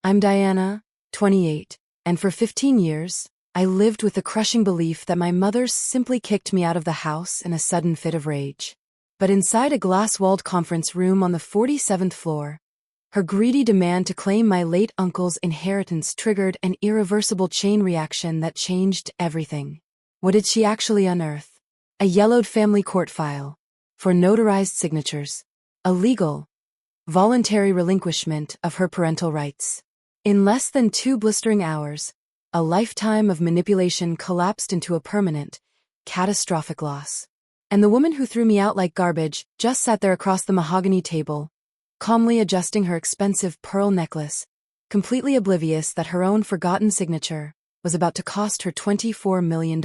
I'm Diana, 28, and for 15 years, I lived with the crushing belief that my mother simply kicked me out of the house in a sudden fit of rage. But inside a glass-walled conference room on the 47th floor, her greedy demand to claim my late uncle's inheritance triggered an irreversible chain reaction that changed everything. What did she actually unearth? A yellowed family court file for notarized signatures. A legal, voluntary relinquishment of her parental rights. In less than 2 blistering hours, a lifetime of manipulation collapsed into a permanent, catastrophic loss. And the woman who threw me out like garbage just sat there across the mahogany table, calmly adjusting her expensive pearl necklace, completely oblivious that her own forgotten signature was about to cost her $24 million.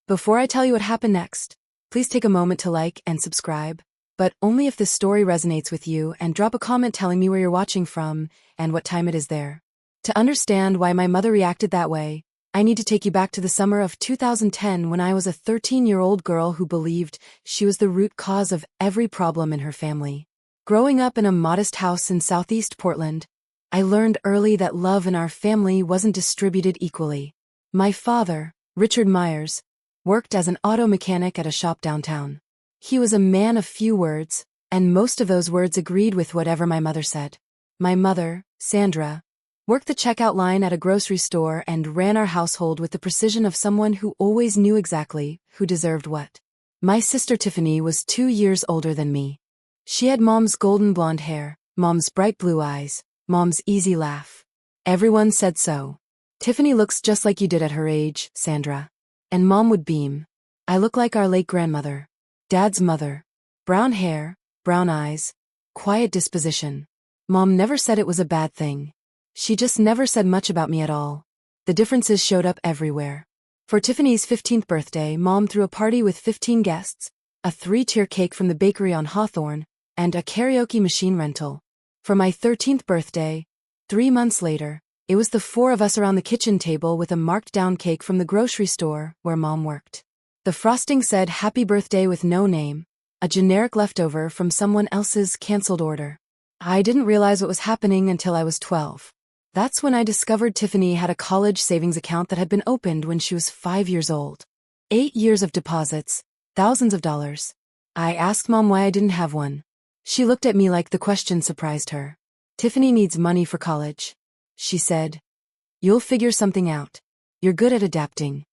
Before I tell you what happened next, please take a moment to like and subscribe, but only if this story resonates with you, and drop a comment telling me where you're watching from and what time it is there. To understand why my mother reacted that way, I need to take you back to the summer of 2010 when I was a 13-year-old girl who believed she was the root cause of every problem in her family. Growing up in a modest house in Southeast Portland, I learned early that love in our family wasn't distributed equally. My father, Richard Myers, worked as an auto mechanic at a shop downtown. He was a man of few words, and most of those words agreed with whatever my mother said. My mother, Sandra, worked the checkout line at a grocery store and ran our household with the precision of someone who always knew exactly who deserved what. My sister Tiffany was 2 years older than me. She had Mom's golden blonde hair, Mom's bright blue eyes, Mom's easy laugh. Everyone said so. Tiffany looks just like you did at her age, Sandra. And Mom would beam. I look like our late grandmother, Dad's mother. Brown hair, brown eyes, quiet disposition. Mom never said it was a bad thing. She just never said much about me at all. The differences showed up everywhere. For Tiffany's 15th birthday, Mom threw a party with 15 guests, a 3-tier cake from the bakery on Hawthorne, and a karaoke machine rental. For my 13th birthday, 3 months later, it was the 4 of us around the kitchen table with a marked-down cake from the grocery store where Mom worked. The frosting said "Happy Birthday" with no name, a generic leftover from someone else's canceled order. I didn't realize what was happening until I was 12. That's when I discovered Tiffany had a college savings account that had been opened when she was 5 years old. 8 years of deposits, thousands of dollars. I asked Mom why I didn't have one. She looked at me like the question surprised her. "Tiffany needs money for college," she said. "You'll figure something out. You're good at adapting."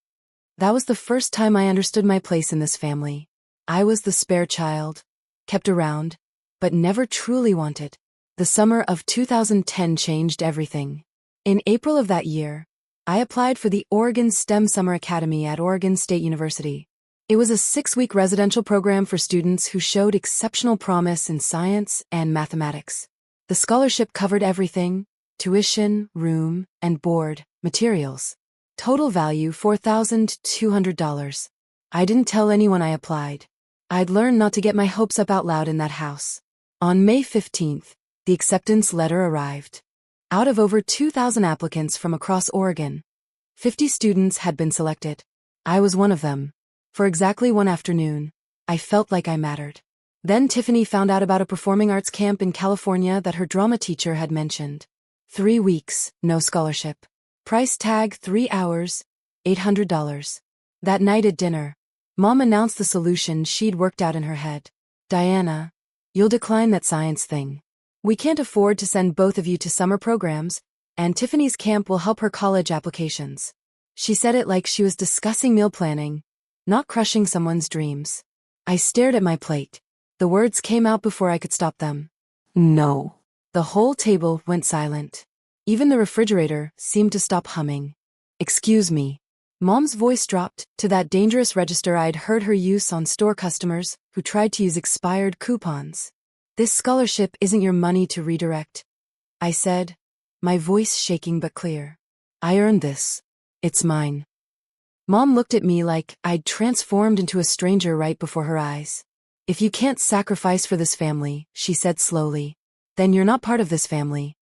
That was the first time I understood my place in this family. I was the spare child, kept around, but never truly wanted. The summer of 2010 changed everything. In April of that year, I applied for the Oregon STEM Summer Academy at Oregon State University. It was a 6-week residential program for students who showed exceptional promise in science and mathematics. The scholarship covered everything: tuition, room, and board, materials. Total value $4,200. I didn't tell anyone I applied. I'd learned not to get my hopes up out loud in that house. On May 15th, the acceptance letter arrived. Out of over 2,000 applicants from across Oregon, 50 students had been selected. I was one of them. For exactly one afternoon, I felt like I mattered. Then Tiffany found out about a performing arts camp in California that her drama teacher had mentioned. 3 weeks, no scholarship. Price tag 3 hours, $800. That night at dinner, Mom announced the solution she'd worked out in her head. "Diana, you'll decline that science thing. We can't afford to send both of you to summer programs, and Tiffany's camp will help her college applications." She said it like she was discussing meal planning, not crushing someone's dreams. I stared at my plate. The words came out before I could stop them. "No." The whole table went silent. Even the refrigerator seemed to stop humming. "Excuse me." Mom's voice dropped to that dangerous register I'd heard her use on store customers who tried to use expired coupons. "This scholarship isn't your money to redirect," I said, my voice shaking but clear. "I earned this. It's mine." Mom looked at me like I'd transformed into a stranger right before her eyes. "If you can't sacrifice for this family," she said slowly, "then you're not part of this family."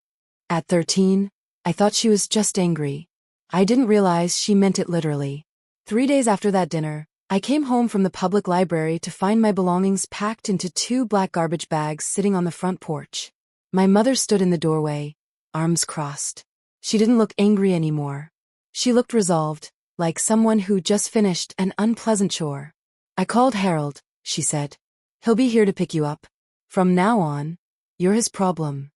At 13, I thought she was just angry. I didn't realize she meant it literally. 3 days after that dinner, I came home from the public library to find my belongings packed into 2 black garbage bags sitting on the front porch. My mother stood in the doorway, arms crossed. She didn't look angry anymore. She looked resolved, like someone who just finished an unpleasant chore. "I called Harold," she said. "He'll be here to pick you up. From now on, you're his problem."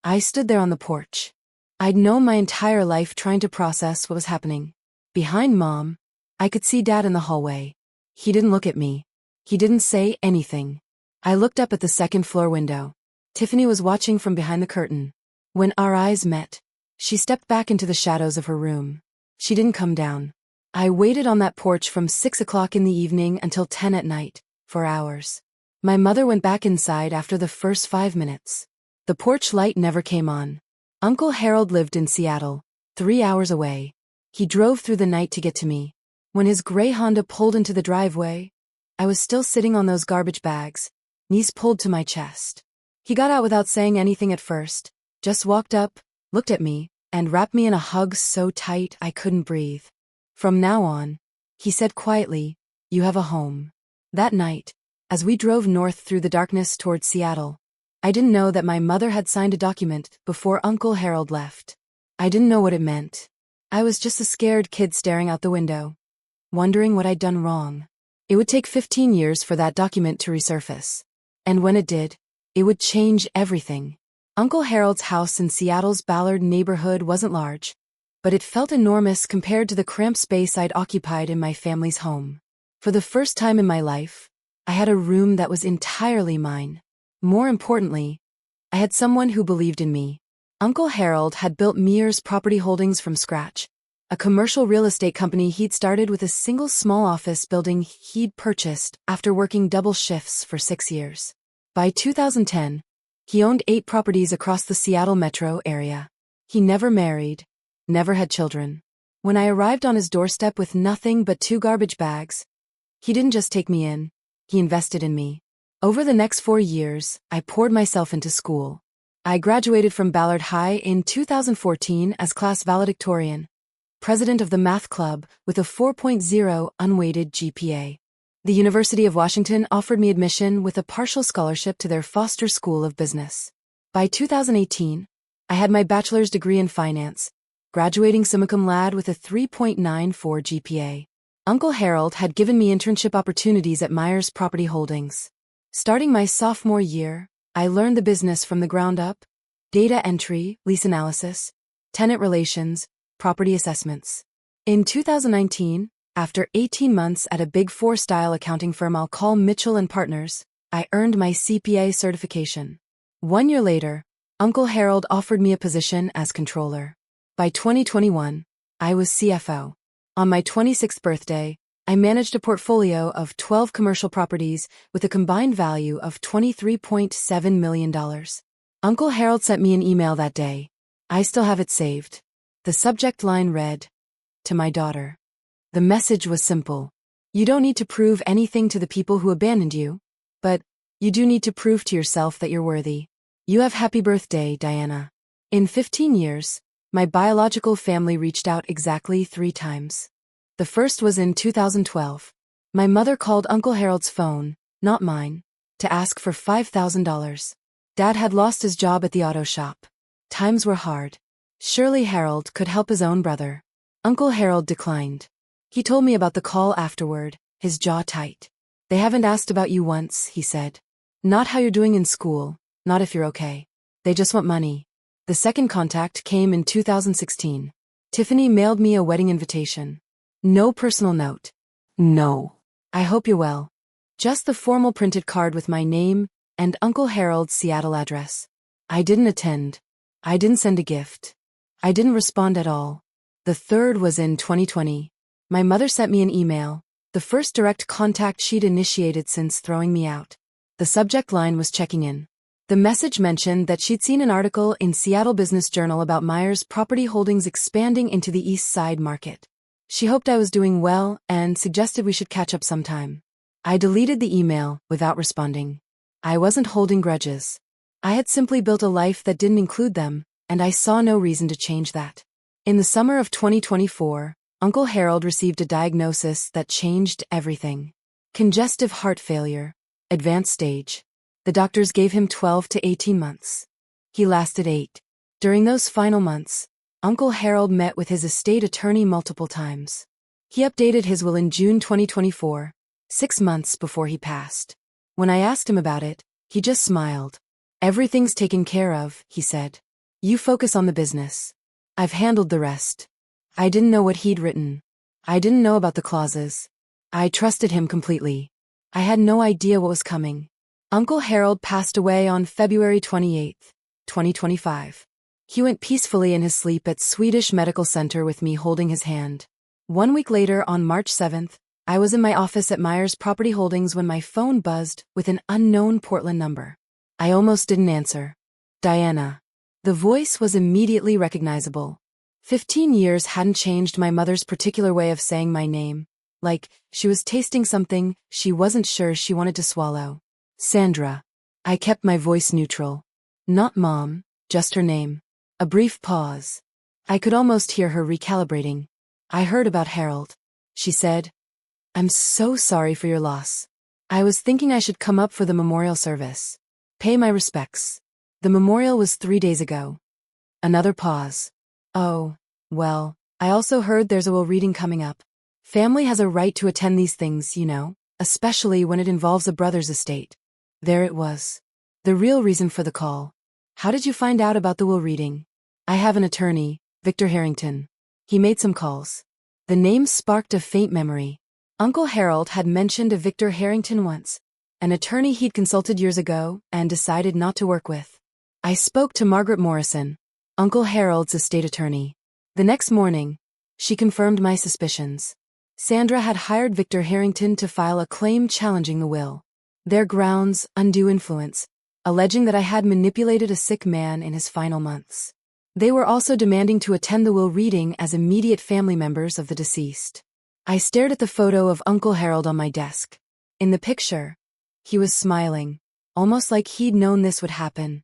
I stood there on the porch. I'd known my entire life trying to process what was happening. Behind Mom, I could see Dad in the hallway. He didn't look at me. He didn't say anything. I looked up at the second-floor window. Tiffany was watching from behind the curtain. When our eyes met, she stepped back into the shadows of her room. She didn't come down. I waited on that porch from 6 o'clock in the evening until 10 at night, for hours. My mother went back inside after the first 5 minutes. The porch light never came on. Uncle Harold lived in Seattle, 3 hours away. He drove through the night to get to me. When his gray Honda pulled into the driveway, I was still sitting on those garbage bags, knees pulled to my chest. He got out without saying anything at first, just walked up, looked at me, and wrapped me in a hug so tight I couldn't breathe. "From now on," he said quietly, "you have a home." That night, as we drove north through the darkness toward Seattle, I didn't know that my mother had signed a document before Uncle Harold left. I didn't know what it meant. I was just a scared kid staring out the window, wondering what I'd done wrong. It would take 15 years for that document to resurface. And when it did, it would change everything. Uncle Harold's house in Seattle's Ballard neighborhood wasn't large, but it felt enormous compared to the cramped space I'd occupied in my family's home. For the first time in my life, I had a room that was entirely mine. More importantly, I had someone who believed in me. Uncle Harold had built Mears Property Holdings from scratch, a commercial real estate company he'd started with a single small office building he'd purchased after working double shifts for 6 years. By 2010, he owned 8 properties across the Seattle metro area. He never married, never had children. When I arrived on his doorstep with nothing but 2 garbage bags, he didn't just take me in, he invested in me. Over the next 4 years, I poured myself into school. I graduated from Ballard High in 2014 as class valedictorian, president of the math club with a 4.0 unweighted GPA. The University of Washington offered me admission with a partial scholarship to their Foster School of Business. By 2018, I had my bachelor's degree in finance, graduating summa cum laude with a 3.94 GPA. Uncle Harold had given me internship opportunities at Mears Property Holdings. Starting my sophomore year, I learned the business from the ground up: data entry, lease analysis, tenant relations, property assessments. In 2019, after 18 months at a Big Four-style accounting firm I'll call Mitchell & Partners, I earned my CPA certification. 1 year later, Uncle Harold offered me a position as controller. By 2021, I was CFO. On my 26th birthday, I managed a portfolio of 12 commercial properties with a combined value of $23.7 million. Uncle Harold sent me an email that day. I still have it saved. The subject line read, "To my daughter." The message was simple. You don't need to prove anything to the people who abandoned you, but you do need to prove to yourself that you're worthy. You have happy birthday, Diana. In 15 years, my biological family reached out exactly 3 times. The first was in 2012. My mother called Uncle Harold's phone, not mine, to ask for $5,000. Dad had lost his job at the auto shop. Times were hard. Surely Harold could help his own brother. Uncle Harold declined. He told me about the call afterward, his jaw tight. "They haven't asked about you once," he said. "Not how you're doing in school, not if you're okay. They just want money." The second contact came in 2016. Tiffany mailed me a wedding invitation. No personal note. No. "I hope you're well." Just the formal printed card with my name and Uncle Harold's Seattle address. I didn't attend. I didn't send a gift. I didn't respond at all. The third was in 2020. My mother sent me an email, the first direct contact she'd initiated since throwing me out. The subject line was checking in. The message mentioned that she'd seen an article in Seattle Business Journal about Mears Property Holdings expanding into the East Side market. She hoped I was doing well and suggested we should catch up sometime. I deleted the email without responding. I wasn't holding grudges. I had simply built a life that didn't include them, and I saw no reason to change that. In the summer of 2024, Uncle Harold received a diagnosis that changed everything. Congestive heart failure, advanced stage. The doctors gave him 12 to 18 months. He lasted 8. During those final months, Uncle Harold met with his estate attorney multiple times. He updated his will in June 2024, 6 months before he passed. When I asked him about it, he just smiled. "Everything's taken care of," he said. "You focus on the business. I've handled the rest." I didn't know what he'd written. I didn't know about the clauses. I trusted him completely. I had no idea what was coming. Uncle Harold passed away on February 28, 2025. He went peacefully in his sleep at Swedish Medical Center with me holding his hand. 1 week later, on March 7th, I was in my office at Myers Property Holdings when my phone buzzed with an unknown Portland number. I almost didn't answer. Diana. The voice was immediately recognizable. 15 years hadn't changed my mother's particular way of saying my name. Like, she was tasting something she wasn't sure she wanted to swallow. Sandra. I kept my voice neutral. Not Mom, just her name. A brief pause. I could almost hear her recalibrating. "I heard about Harold," she said. "I'm so sorry for your loss. I was thinking I should come up for the memorial service. Pay my respects. The memorial was 3 days ago." Another pause. "Oh, well, I also heard there's a will reading coming up. Family has a right to attend these things, you know, especially when it involves a brother's estate." There it was. The real reason for the call. "How did you find out about the will reading?" "I have an attorney, Victor Harrington. He made some calls." The name sparked a faint memory. Uncle Harold had mentioned a Victor Harrington once, an attorney he'd consulted years ago and decided not to work with. I spoke to Margaret Morrison, Uncle Harold's estate attorney. The next morning, she confirmed my suspicions. Sandra had hired Victor Harrington to file a claim challenging the will. Their grounds, undue influence, alleging that I had manipulated a sick man in his final months. They were also demanding to attend the will reading as immediate family members of the deceased. I stared at the photo of Uncle Harold on my desk. In the picture, he was smiling, almost like he'd known this would happen.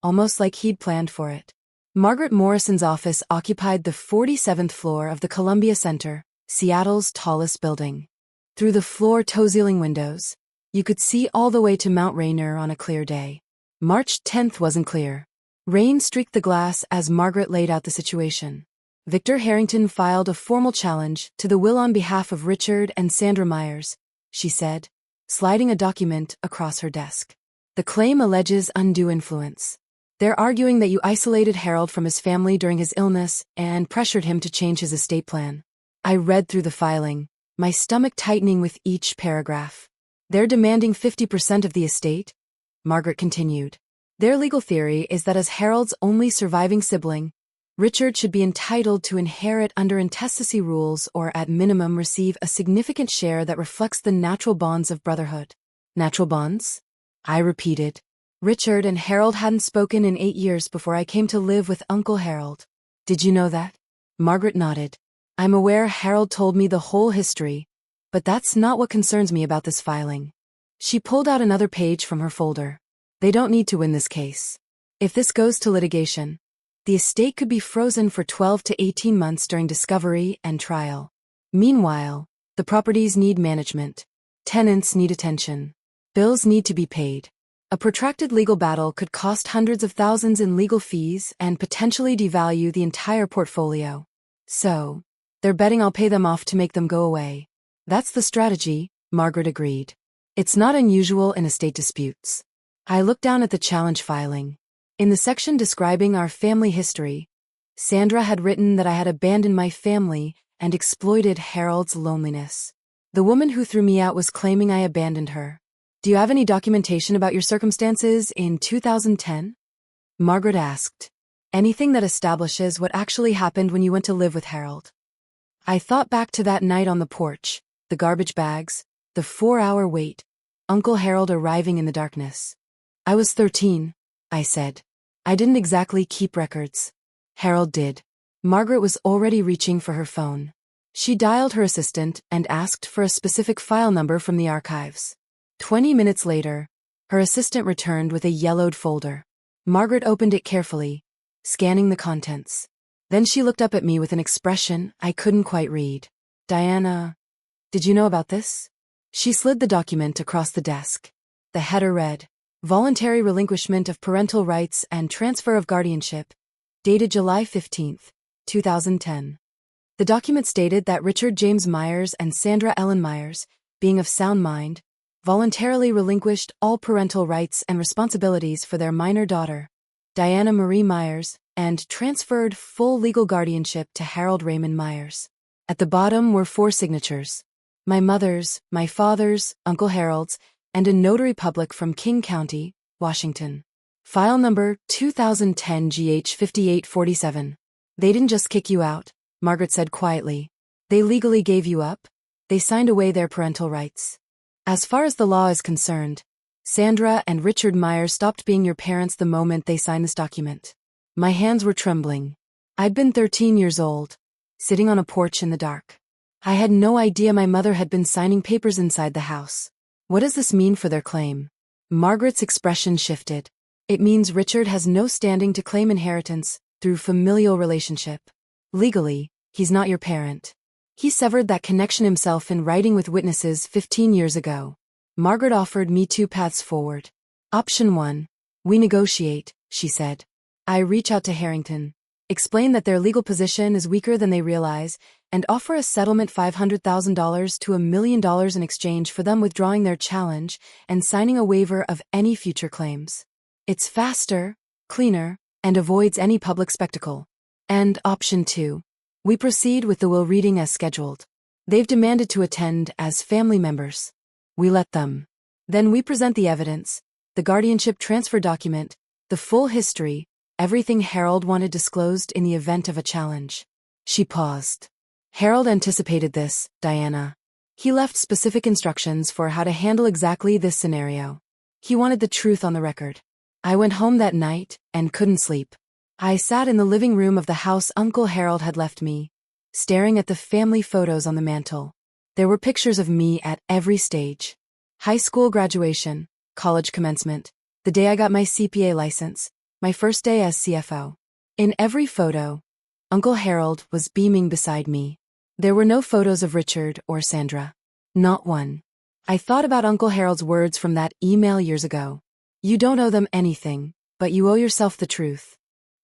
Almost like he'd planned for it. Margaret Morrison's office occupied the 47th floor of the Columbia Center, Seattle's tallest building. Through the floor-to-ceiling windows, you could see all the way to Mount Rainier on a clear day. March 10th wasn't clear. Rain streaked the glass as Margaret laid out the situation. Victor Harrington filed a formal challenge to the will on behalf of Richard and Sandra Myers, she said, sliding a document across her desk. The claim alleges undue influence. They're arguing that you isolated Harold from his family during his illness and pressured him to change his estate plan. I read through the filing, my stomach tightening with each paragraph. They're demanding 50% of the estate, Margaret continued. Their legal theory is that as Harold's only surviving sibling, Richard should be entitled to inherit under intestacy rules or at minimum receive a significant share that reflects the natural bonds of brotherhood. Natural bonds? I repeated. Richard and Harold hadn't spoken in 8 years before I came to live with Uncle Harold. Did you know that? Margaret nodded. I'm aware Harold told me the whole history, but that's not what concerns me about this filing. She pulled out another page from her folder. They don't need to win this case. If this goes to litigation, the estate could be frozen for 12 to 18 months during discovery and trial. Meanwhile, the properties need management. Tenants need attention. Bills need to be paid. A protracted legal battle could cost hundreds of thousands in legal fees and potentially devalue the entire portfolio. So, they're betting I'll pay them off to make them go away. That's the strategy, Margaret agreed. It's not unusual in estate disputes. I looked down at the challenge filing. In the section describing our family history, Sandra had written that I had abandoned my family and exploited Harold's loneliness. The woman who threw me out was claiming I abandoned her. Do you have any documentation about your circumstances in 2010? Margaret asked. Anything that establishes what actually happened when you went to live with Harold? I thought back to that night on the porch, the garbage bags, the 4-hour wait, Uncle Harold arriving in the darkness. I was 13, I said. I didn't exactly keep records. Harold did. Margaret was already reaching for her phone. She dialed her assistant and asked for a specific file number from the archives. 20 minutes later, her assistant returned with a yellowed folder. Margaret opened it carefully, scanning the contents. Then she looked up at me with an expression I couldn't quite read. Diana, did you know about this? She slid the document across the desk. The header read, Voluntary relinquishment of parental rights and transfer of guardianship. dated July 15, 2010. The document stated that Richard James Myers and Sandra Ellen Myers, being of sound mind, voluntarily relinquished all parental rights and responsibilities for their minor daughter, Diana Marie Myers, and transferred full legal guardianship to Harold Raymond Myers. At the bottom were 4 signatures: my mother's, my father's, Uncle Harold's, and a notary public from King County, Washington. File number 2010 GH 5847. They didn't just kick you out, Margaret said quietly. They legally gave you up. They signed away their parental rights. As far as the law is concerned, Sandra and Richard Myers stopped being your parents the moment they signed this document. My hands were trembling. I'd been 13 years old, sitting on a porch in the dark. I had no idea my mother had been signing papers inside the house. What does this mean for their claim? Margaret's expression shifted. It means Richard has no standing to claim inheritance through familial relationship. Legally, he's not your parent. He severed that connection himself in writing with witnesses 15 years ago. Margaret offered me 2 paths forward. Option 1. We negotiate, she said. I reach out to Harrington, explain that their legal position is weaker than they realize, and offer a settlement $500,000 to $1 million in exchange for them withdrawing their challenge and signing a waiver of any future claims. It's faster, cleaner, and avoids any public spectacle. And option 2. We proceed with the will reading as scheduled. They've demanded to attend as family members. We let them. Then we present the evidence, the guardianship transfer document, the full history, everything Harold wanted disclosed in the event of a challenge. She paused. Harold anticipated this, Diana. He left specific instructions for how to handle exactly this scenario. He wanted the truth on the record. I went home that night and couldn't sleep. I sat in the living room of the house Uncle Harold had left me, staring at the family photos on the mantel. There were pictures of me at every stage. High school graduation, college commencement, the day I got my CPA license, my first day as CFO. In every photo, Uncle Harold was beaming beside me. There were no photos of Richard or Sandra. Not one. I thought about Uncle Harold's words from that email years ago. You don't owe them anything, but you owe yourself the truth.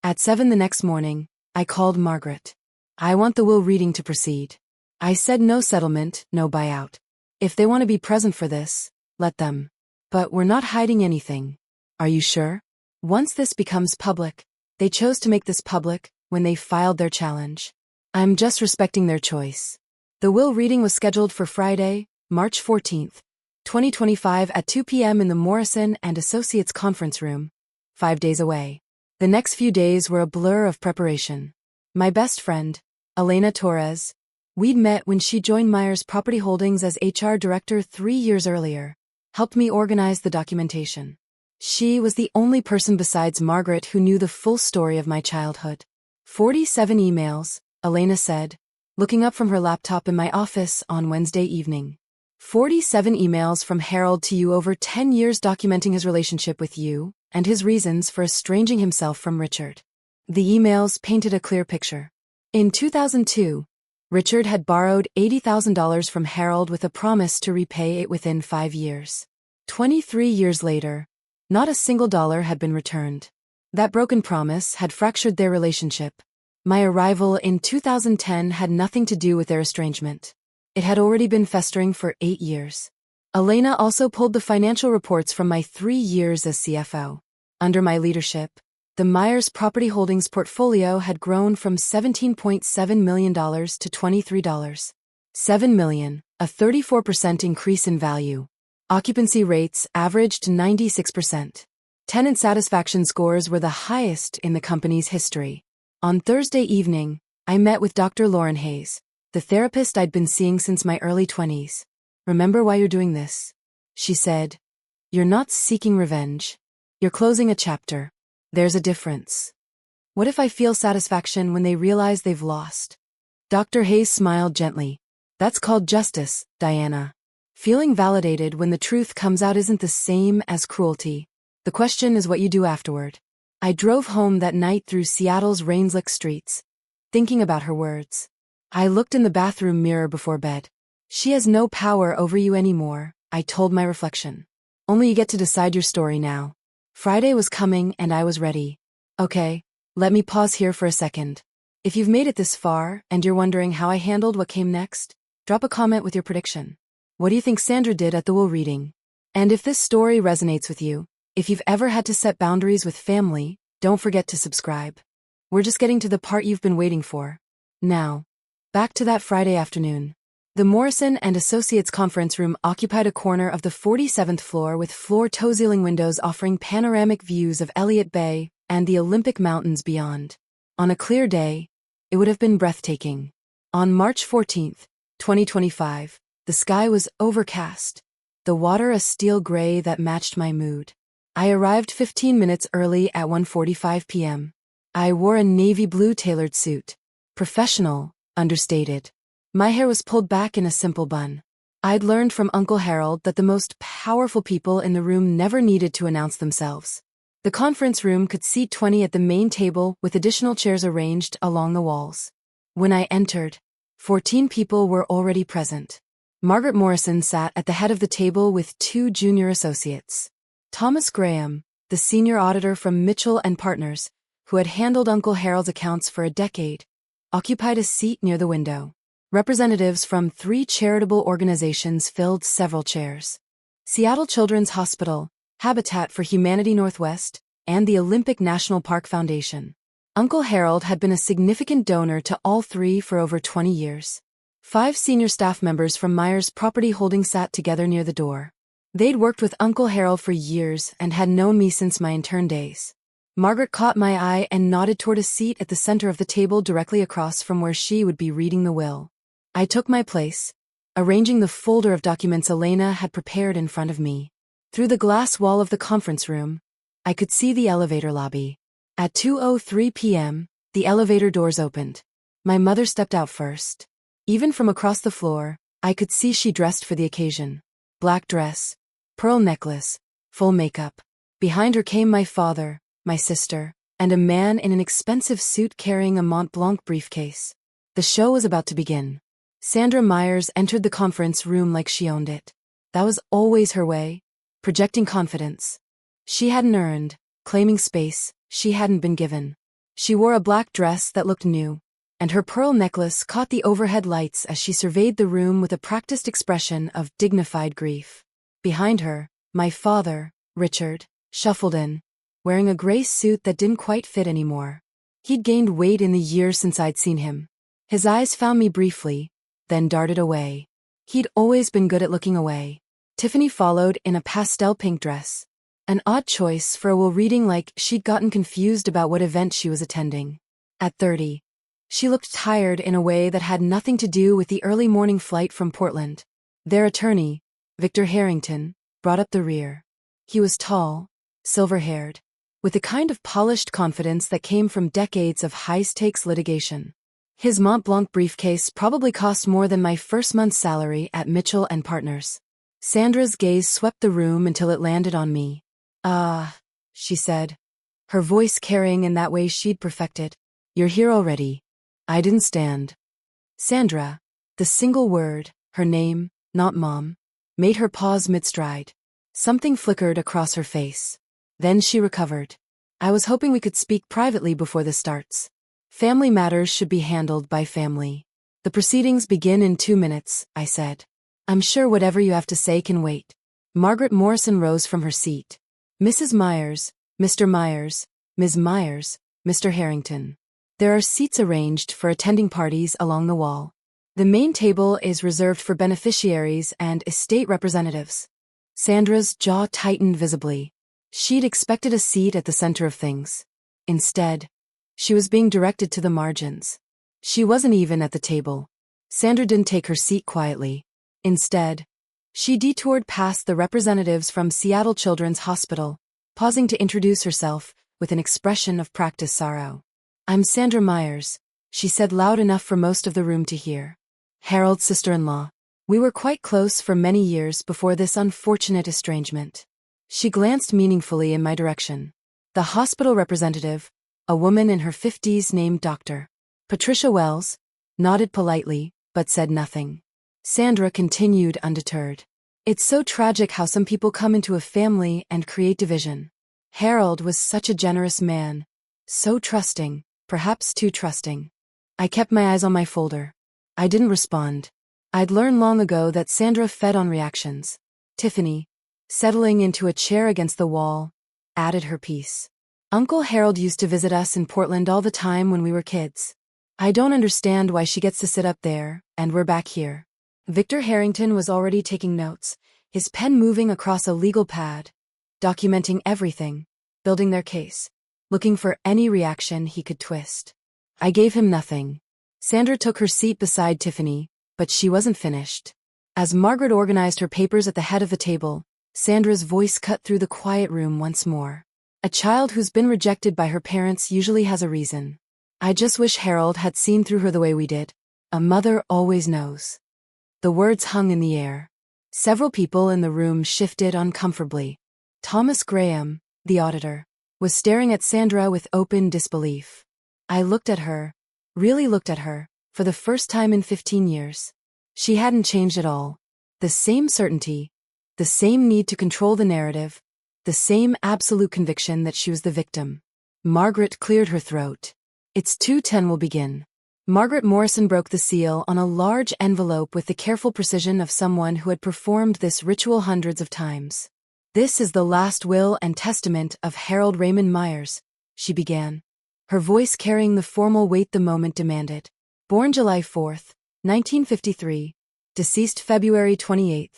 At 7 the next morning, I called Margaret. I want the will reading to proceed. I said no settlement, no buyout. If they want to be present for this, let them. But we're not hiding anything. Are you sure? Once this becomes public, they chose to make this public when they filed their challenge. I'm just respecting their choice. The will reading was scheduled for Friday, March 14, 2025 at 2 p.m. in the Morrison and Associates conference room, 5 days away. The next few days were a blur of preparation. My best friend, Elena Torres, we'd met when she joined Myers Property Holdings as HR director 3 years earlier, helped me organize the documentation. She was the only person besides Margaret who knew the full story of my childhood. 47 emails, Elena said, looking up from her laptop in my office on Wednesday evening. 47 emails from Harold to you over 10 years documenting his relationship with you and his reasons for estranging himself from Richard. The emails painted a clear picture. In 2002, Richard had borrowed $80,000 from Harold with a promise to repay it within 5 years. 23 years later, not a single dollar had been returned. That broken promise had fractured their relationship. My arrival in 2010 had nothing to do with their estrangement. It had already been festering for 8 years. Elena also pulled the financial reports from my 3 years as CFO. Under my leadership, the Myers Property Holdings portfolio had grown from $17.7 million to $23.7 million, a 34% increase in value. Occupancy rates averaged 96%. Tenant satisfaction scores were the highest in the company's history. On Thursday evening, I met with Dr. Lauren Hayes, the therapist I'd been seeing since my early 20s. Remember why you're doing this? She said. You're not seeking revenge. You're closing a chapter. There's a difference. What if I feel satisfaction when they realize they've lost? Dr. Hayes smiled gently. That's called justice, Diana. Feeling validated when the truth comes out isn't the same as cruelty. The question is what you do afterward. I drove home that night through Seattle's rain-slick streets, thinking about her words. I looked in the bathroom mirror before bed. She has no power over you anymore, I told my reflection. Only you get to decide your story now. Friday was coming and I was ready. Okay, Let me pause here for a second. If you've made it this far, and you're wondering how I handled what came next, drop a comment with your prediction. What do you think Sandra did at the will reading? And if this story resonates with you, if you've ever had to set boundaries with family, don't forget to subscribe. We're just getting to the part you've been waiting for. Now, back to that Friday afternoon. The Morrison and Associates conference room occupied a corner of the 47th floor with floor-to-ceiling windows offering panoramic views of Elliott Bay and the Olympic Mountains beyond. On a clear day, it would have been breathtaking. On March 14, 2025, the sky was overcast, the water a steel gray that matched my mood. I arrived 15 minutes early at 1:45 p.m. I wore a navy blue tailored suit. Professional, understated. My hair was pulled back in a simple bun. I'd learned from Uncle Harold that the most powerful people in the room never needed to announce themselves. The conference room could seat 20 at the main table with additional chairs arranged along the walls. When I entered, 14 people were already present. Margaret Morrison sat at the head of the table with 2 junior associates. Thomas Graham, the senior auditor from Mitchell and Partners, who had handled Uncle Harold's accounts for a decade, occupied a seat near the window. Representatives from 3 charitable organizations filled several chairs. Seattle Children's Hospital, Habitat for Humanity Northwest, and the Olympic National Park Foundation. Uncle Harold had been a significant donor to all 3 for over 20 years. 5 senior staff members from Myers Property Holdings sat together near the door. They'd worked with Uncle Harold for years and had known me since my intern days. Margaret caught my eye and nodded toward a seat at the center of the table directly across from where she would be reading the will. I took my place, arranging the folder of documents Elena had prepared in front of me. Through the glass wall of the conference room, I could see the elevator lobby. At 2:03 p.m., the elevator doors opened. My mother stepped out first. Even from across the floor, I could see she dressed for the occasion. Black dress, pearl necklace, full makeup. Behind her came my father, my sister, and a man in an expensive suit carrying a Mont Blanc briefcase. The show was about to begin. Sandra Myers entered the conference room like she owned it. That was always her way, projecting confidence. She hadn't earned, claiming space she hadn't been given. She wore a black dress that looked new, and her pearl necklace caught the overhead lights as she surveyed the room with a practiced expression of dignified grief. Behind her, my father, Richard, shuffled in, wearing a gray suit that didn't quite fit anymore. He'd gained weight in the years since I'd seen him. His eyes found me briefly, then darted away. He'd always been good at looking away. Tiffany followed in a pastel pink dress. An odd choice for a will reading, like she'd gotten confused about what event she was attending. At 30, she looked tired in a way that had nothing to do with the early morning flight from Portland. Their attorney, Victor Harrington, brought up the rear. He was tall, silver-haired, with the kind of polished confidence that came from decades of high-stakes litigation. His Mont Blanc briefcase probably cost more than my first month's salary at Mitchell and Partners. Sandra's gaze swept the room until it landed on me. "Ah," she said, her voice carrying in that way she'd perfected. "You're here already. I didn't stand." Sandra, the single word, her name, not Mom, made her pause mid-stride. Something flickered across her face. Then she recovered. "I was hoping we could speak privately before this starts. Family matters should be handled by family. The proceedings begin in 2 minutes," I said. "I'm sure whatever you have to say can wait." Margaret Morrison rose from her seat. "Mrs. Myers, Mr. Myers, Ms. Myers, Mr. Harrington. There are seats arranged for attending parties along the wall. The main table is reserved for beneficiaries and estate representatives." Sandra's jaw tightened visibly. She'd expected a seat at the center of things. Instead, she was being directed to the margins. She wasn't even at the table. Sandra didn't take her seat quietly. Instead, she detoured past the representatives from Seattle Children's Hospital, pausing to introduce herself with an expression of practiced sorrow. "I'm Sandra Myers," she said loud enough for most of the room to hear. "Harold's sister-in-law. We were quite close for many years before this unfortunate estrangement." She glanced meaningfully in my direction. The hospital representative, a woman in her 50s named Dr. Patricia Wells, nodded politely, but said nothing. Sandra continued undeterred. "It's so tragic how some people come into a family and create division. Harold was such a generous man, So trusting, perhaps too trusting. I kept my eyes on my folder. I didn't respond. I'd learned long ago that Sandra fed on reactions. Tiffany, settling into a chair against the wall, added her piece. Uncle Harold used to visit us in Portland all the time when we were kids. I don't understand why she gets to sit up there, and we're back here. Victor Harrington was already taking notes, his pen moving across a legal pad, documenting everything, building their case, looking for any reaction he could twist. I gave him nothing. Sandra took her seat beside Tiffany, but she wasn't finished. As Margaret organized her papers at the head of the table, Sandra's voice cut through the quiet room once more. A child who's been rejected by her parents usually has a reason. I just wish Harold had seen through her the way we did. A mother always knows. The words hung in the air. Several people in the room shifted uncomfortably. Thomas Graham, the auditor, was staring at Sandra with open disbelief. I looked at her, really looked at her, for the first time in 15 years. She hadn't changed at all. The same certainty, the same need to control the narrative, the same absolute conviction that she was the victim. Margaret cleared her throat. It's 2:10, we'll begin. Margaret Morrison broke the seal on a large envelope with the careful precision of someone who had performed this ritual hundreds of times. This is the last will and testament of Harold Raymond Myers, she began, her voice carrying the formal weight the moment demanded. Born July 4, 1953, deceased February 28,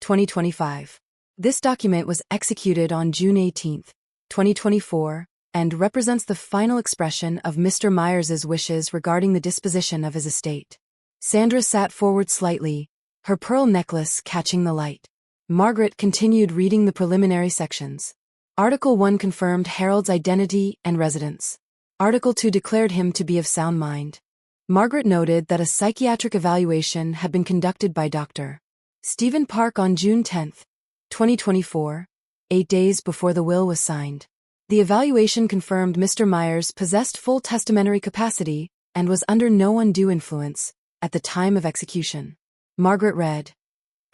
2025. This document was executed on June 18, 2024, and represents the final expression of Mr. Myers's wishes regarding the disposition of his estate. Sandra sat forward slightly, her pearl necklace catching the light. Margaret continued reading the preliminary sections. Article 1 confirmed Harold's identity and residence. Article 2 declared him to be of sound mind. Margaret noted that a psychiatric evaluation had been conducted by Dr. Stephen Park on June 10, 2024, 8 days before the will was signed. The evaluation confirmed Mr. Myers possessed full testamentary capacity and was under no undue influence at the time of execution. Margaret read.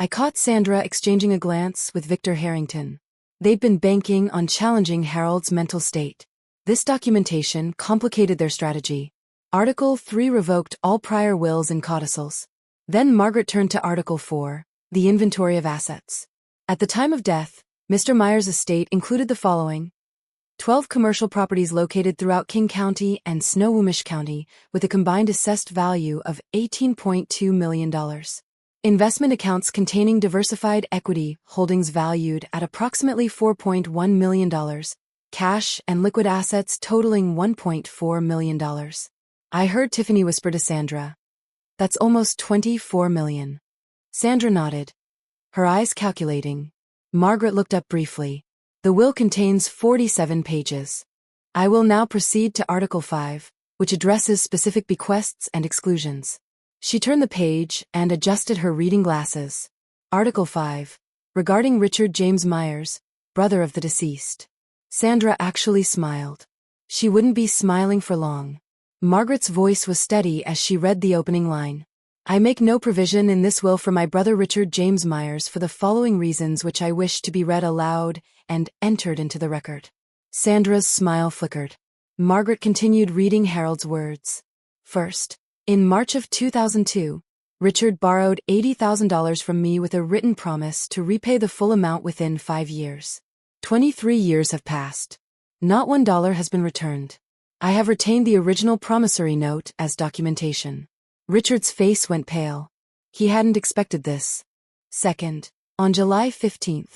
I caught Sandra exchanging a glance with Victor Harrington. They'd been banking on challenging Harold's mental state. This documentation complicated their strategy. Article 3 revoked all prior wills and codicils. Then Margaret turned to Article 4, the inventory of assets. At the time of death, Mr. Myers' estate included the following: 12 commercial properties located throughout King County and Snohomish County, with a combined assessed value of $18.2 million. Investment accounts containing diversified equity holdings valued at approximately $4.1 million, cash and liquid assets totaling $1.4 million. I heard Tiffany whisper to Sandra, "That's almost $24 million." Sandra nodded, her eyes calculating. Margaret looked up briefly. The will contains 47 pages. I will now proceed to Article 5, which addresses specific bequests and exclusions. She turned the page and adjusted her reading glasses. Article 5, regarding Richard James Myers, brother of the deceased. Sandra actually smiled. She wouldn't be smiling for long. Margaret's voice was steady as she read the opening line. I make no provision in this will for my brother Richard James Myers for the following reasons which I wish to be read aloud and entered into the record. Sandra's smile flickered. Margaret continued reading Harold's words. First, in March of 2002, Richard borrowed $80,000 from me with a written promise to repay the full amount within 5 years. 23 years have passed. Not $1 has been returned. I have retained the original promissory note as documentation. Richard's face went pale. He hadn't expected this. Second, on July 15,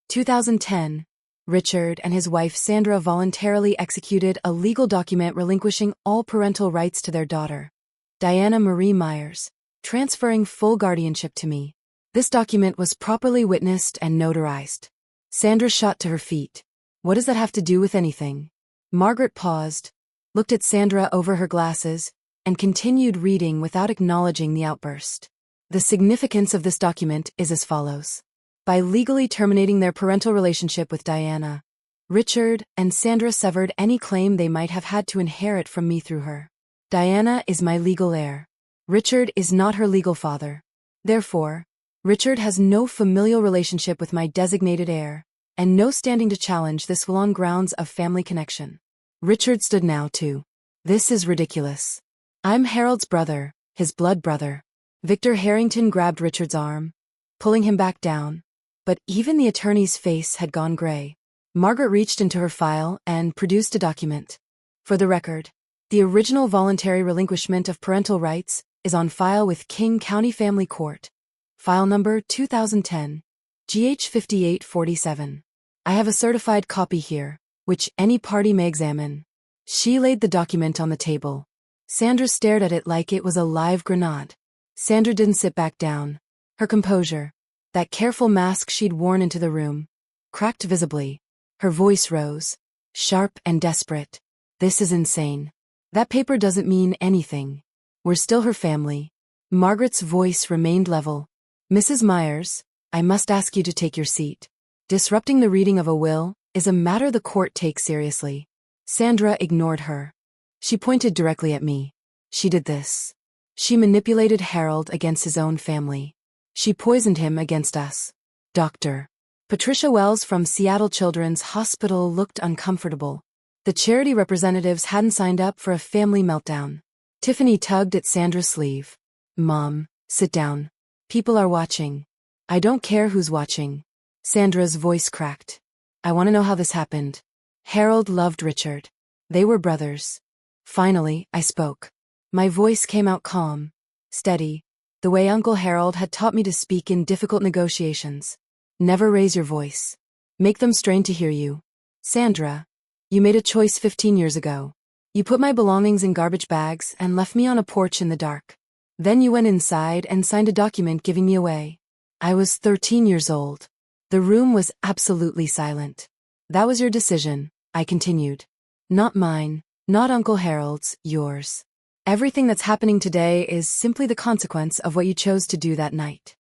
2010, Richard and his wife Sandra voluntarily executed a legal document relinquishing all parental rights to their daughter, Diana Marie Myers, transferring full guardianship to me. This document was properly witnessed and notarized. Sandra shot to her feet. What does that have to do with anything? Margaret paused, looked at Sandra over her glasses, and continued reading without acknowledging the outburst. The significance of this document is as follows. By legally terminating their parental relationship with Diana, Richard and Sandra severed any claim they might have had to inherit from me through her. Diana is my legal heir. Richard is not her legal father. Therefore, Richard has no familial relationship with my designated heir, and no standing to challenge this will on grounds of family connection. Richard stood now too. This is ridiculous. I'm Harold's brother, his blood brother. Victor Harrington grabbed Richard's arm, pulling him back down. But even the attorney's face had gone gray. Margaret reached into her file and produced a document. For the record, the original voluntary relinquishment of parental rights is on file with King County Family Court. File number 2010, GH 5847. I have a certified copy here, which any party may examine. She laid the document on the table. Sandra stared at it like it was a live grenade. Sandra didn't sit back down. Her composure, that careful mask she'd worn into the room, cracked visibly. Her voice rose, sharp and desperate. This is insane. That paper doesn't mean anything. We're still her family. Margaret's voice remained level. Mrs. Myers, I must ask you to take your seat. Disrupting the reading of a will is a matter the court takes seriously. Sandra ignored her. She pointed directly at me. She did this. She manipulated Harold against his own family. She poisoned him against us. Dr. Patricia Wells from Seattle Children's Hospital looked uncomfortable. The charity representatives hadn't signed up for a family meltdown. Tiffany tugged at Sandra's sleeve. Mom, sit down. People are watching. I don't care who's watching. Sandra's voice cracked. I want to know how this happened. Harold loved Richard. They were brothers. Finally, I spoke. My voice came out calm, steady, the way Uncle Harold had taught me to speak in difficult negotiations. Never raise your voice. Make them strain to hear you. Sandra, you made a choice 15 years ago. You put my belongings in garbage bags and left me on a porch in the dark. Then you went inside and signed a document giving me away. I was 13 years old. The room was absolutely silent. That was your decision, I continued. Not mine, not Uncle Harold's, yours. Everything that's happening today is simply the consequence of what you chose to do that night.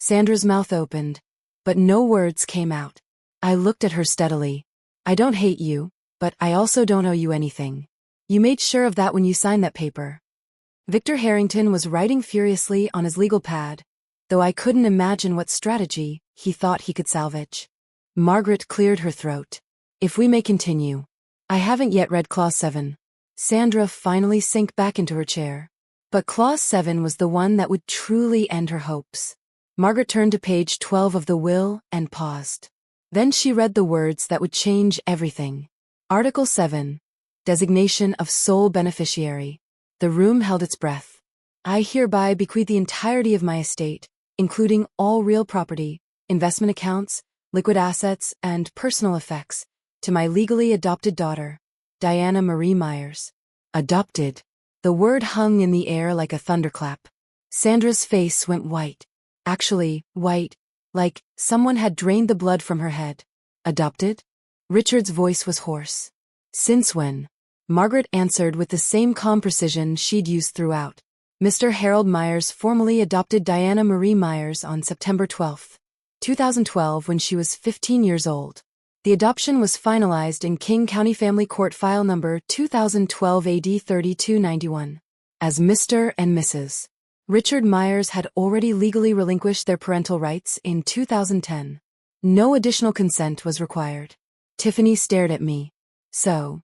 Sandra's mouth opened, but no words came out. I looked at her steadily. I don't hate you, but I also don't owe you anything. You made sure of that when you signed that paper. Victor Harrington was writing furiously on his legal pad, though I couldn't imagine what strategy he thought he could salvage. Margaret cleared her throat. If we may continue. I haven't yet read Clause 7. Sandra finally sank back into her chair. But Clause 7 was the one that would truly end her hopes. Margaret turned to page 12 of the will and paused. Then she read the words that would change everything. Article 7. Designation of sole beneficiary. The room held its breath. I hereby bequeath the entirety of my estate, including all real property, investment accounts, liquid assets, and personal effects, to my legally adopted daughter, Diana Marie Myers. Adopted. The word hung in the air like a thunderclap. Sandra's face went white. Actually, white, like someone had drained the blood from her head. Adopted? Richard's voice was hoarse. Since when? Margaret answered with the same calm precision she'd used throughout. Mr. Harold Myers formally adopted Diana Marie Myers on September 12, 2012 when she was 15 years old. The adoption was finalized in King County Family Court File Number 2012 AD 3291 as Mr. and Mrs. Richard Myers had already legally relinquished their parental rights in 2010. No additional consent was required. Tiffany stared at me. So,